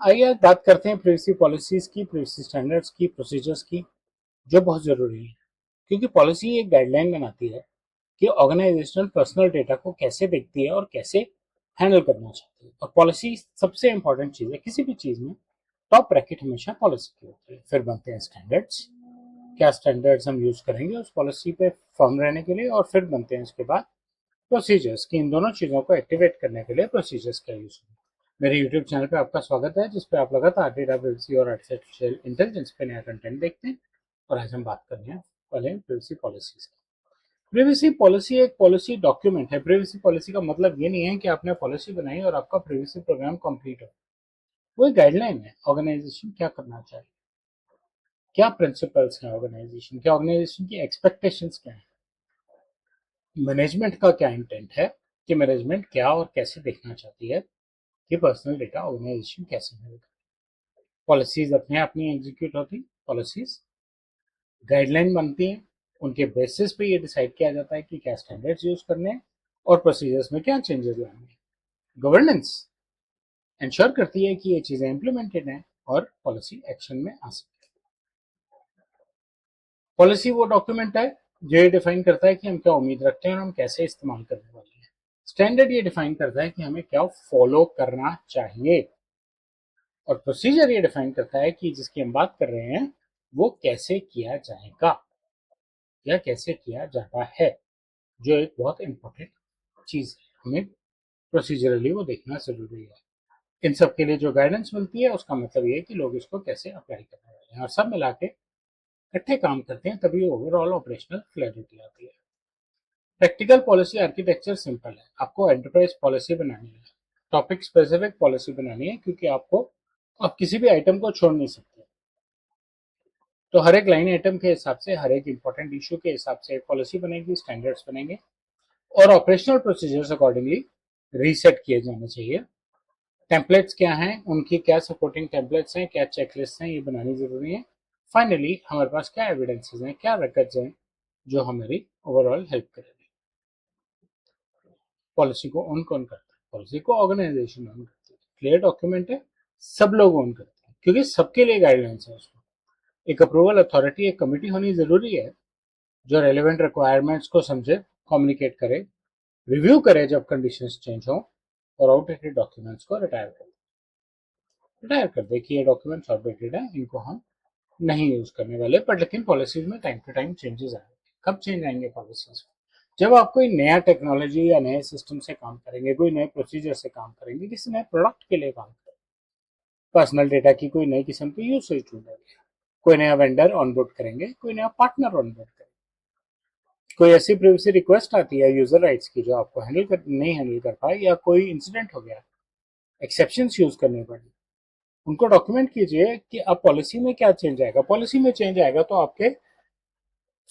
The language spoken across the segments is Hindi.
आइए आज बात करते हैं प्राइवेसी पॉलिसीज की, प्राइवेसी स्टैंडर्ड्स की, प्रोसीजर्स की, जो बहुत जरूरी है। क्योंकि पॉलिसी एक गाइडलाइन बनाती है कि ऑर्गेनाइजेशन पर्सनल डेटा को कैसे देखती है और कैसे हैंडल करना चाहती है। और पॉलिसी सबसे इंपॉर्टेंट चीज है किसी भी चीज में। टॉप ब्रैकेट हमेशा पॉलिसी की होती है। फिर बनते हैं स्टैंडर्ड्स, क्या स्टैंडर्ड्स हम यूज करेंगे उस पॉलिसी पे फर्म रहने के लिए। और फिर बनते हैं इसके बाद प्रोसीजर्स, की इन दोनों चीजों को एक्टिवेट करने के लिए प्रोसीजर्स क्या यूज करें। मेरे यूट्यूब चैनल पे आपका स्वागत है, जिसपे आप लगातार डेटा प्राइवेसी और आर्टिफिशियल इंटेलिजेंस पे नया कंटेंट देखते हैं। और आज हम बात कर रहे हैं पहले प्राइवेसी पॉलिसीज की। प्राइवेसी पॉलिसी एक पॉलिसी डॉक्यूमेंट है। प्राइवेसी पॉलिसी का मतलब ये नहीं है कि आपने पॉलिसी बनाई और आपका प्राइवेसी प्रोग्राम कंप्लीट हो। वो एक गाइडलाइन है, ऑर्गेनाइजेशन क्या करना चाहिए, क्या प्रिंसिपल्स हैं ऑर्गेनाइजेशन के, ऑर्गेनाइजेशन की एक्सपेक्टेशंस क्या है, मैनेजमेंट का क्या इंटेंट है, कि मैनेजमेंट क्या और कैसे देखना चाहती है कि पर्सनल डेटा ऑर्गेनाइजेशन कैसे हैंडल करे। पॉलिसीज अपने आप नहीं एग्जीक्यूट होती, पॉलिसीज गाइडलाइन बनती हैं। उनके बेसिस पे ये डिसाइड किया जाता है कि क्या स्टैंडर्ड्स यूज करने हैं और प्रोसीजर्स में क्या चेंजेस लाने हैं। गवर्नेंस इंश्योर करती है कि ये चीजें इंप्लीमेंटेड हैं और पॉलिसी एक्शन में आ सकती है। पॉलिसी वो डॉक्यूमेंट है जो ये डिफाइन करता है कि हम क्या उम्मीद रखते हैं और हम कैसे इस्तेमाल करने वाले हैं। स्टैंडर्ड ये डिफाइन करता है कि हमें क्या फॉलो करना चाहिए। और प्रोसीजर ये डिफाइन करता है कि जिसकी हम बात कर रहे हैं वो कैसे किया जाएगा या कैसे किया जाता है, जो एक बहुत इंपॉर्टेंट चीज है। हमें प्रोसीजरली वो देखना जरूरी है। इन सब के लिए जो गाइडेंस मिलती है उसका मतलब ये है कि लोग इसको कैसे अप्लाई करने वाले हैं और सब मिला के इकट्ठे काम करते हैं, तभी ओवरऑल ऑपरेशनल क्लैरिटी आती है। प्रैक्टिकल पॉलिसी आर्किटेक्चर सिंपल है। आपको एंटरप्राइज पॉलिसी बनानी है, टॉपिक स्पेसिफिक पॉलिसी बनानी है, क्योंकि आप किसी भी आइटम को छोड़ नहीं सकते। तो हर एक लाइन आइटम के हिसाब से, हर एक इंपॉर्टेंट इशू के हिसाब से एक पॉलिसी बनेगी, स्टैंडर्ड्स बनेंगे और ऑपरेशनल प्रोसीजर्स अकॉर्डिंगली रीसेट किए जाने चाहिए। टेम्पलेट्स क्या हैं, उनकी क्या सपोर्टिंग टेम्पलेट्स हैं, क्या चेकलिस्ट हैं, ये बनानी जरूरी है। फाइनली हमारे पास क्या एविडेंसेस हैं, क्या रिकॉर्ड्स हैं जो हमारी ओवरऑल हेल्प करेंगे। पॉलिसी को ओन कौन करता है? पॉलिसी को ऑर्गेनाइजेशन ओन करती है। क्लियर डॉक्यूमेंट है, सब लोग ओन करते हैं क्योंकि सबके लिए गाइडलाइंस है उसमें। एक अप्रूवल अथॉरिटी, एक कमिटी होनी जरूरी है जो रेलिवेंट रिक्वायरमेंट्स को समझे, कम्युनिकेट करे, रिव्यू करे जब कंडीशंस चेंज हो और आउटडेटेड डॉक्यूमेंट्स को रिटायर कर दे कि ये डॉक्यूमेंट्स आउटडेटेड है, इनको हम नहीं यूज करने वाले। पर लेकिन पॉलिसीज में टाइम टू टाइम चेंजेस आएंगे। कब चेंज आएंगे पॉलिसीज? जब आप कोई नया टेक्नोलॉजी या नए सिस्टम से काम करेंगे, कोई नए प्रोसीजर से काम करेंगे, किसी नए प्रोडक्ट के लिए काम करेंगे, पर्सनल डेटा की कोई नई किस्म की यूसेज ढूंढेंगे, कोई नया वेंडर ऑनबोर्ड करेंगे, कोई नया पार्टनर ऑनबोर्ड करेंगे, कोई ऐसी प्राइवेसी रिक्वेस्ट आती है यूजर राइट्स की जो आपको नहीं हैंडल कर पाए, या कोई इंसिडेंट हो गया, एक्सेप्शंस यूज करने पड़े, उनको डॉक्यूमेंट कीजिए कि अब पॉलिसी में क्या चेंज आएगा। पॉलिसी में चेंज आएगा तो आपके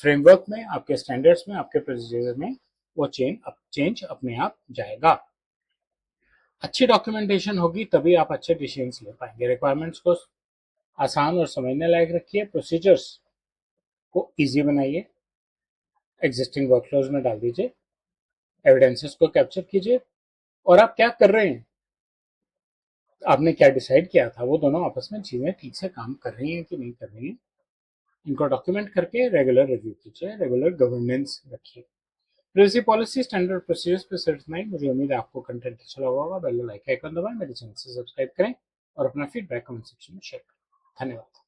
फ्रेमवर्क में, आपके स्टैंडर्ड्स में, आपके प्रोसीजर में वो चेंज अपने आप जाएगा। अच्छी डॉक्यूमेंटेशन होगी तभी आप अच्छे डिसीजन ले पाएंगे। रिक्वायरमेंट्स को आसान और समझने लायक रखिए, प्रोसीजर्स को इजी बनाइए, एग्जिस्टिंग वर्कफ्लोज में डाल दीजिए, एविडेंसेस को कैप्चर कीजिए और आप क्या कर रहे हैं, आपने क्या डिसाइड किया था, वो दोनों आपस में चीजें ठीक से काम कर रही हैं कि नहीं कर रही हैं, इनको डॉक्यूमेंट करके रेगुलर रिव्यू कीजिए, रेगुलर गवर्नेंस रखिए। प्राइवेसी पॉलिसी स्टैंडर्ड प्रोसीजर्स पे सिर्फ नहीं, मुझे उम्मीद है आपको कंटेंट अच्छा लगा होगा। बेल लाइक आइकन दबाएं, मेरे चैनल से सब्सक्राइब करें और अपना फीडबैक कमेंट सेक्शन में शेयर करें। धन्यवाद।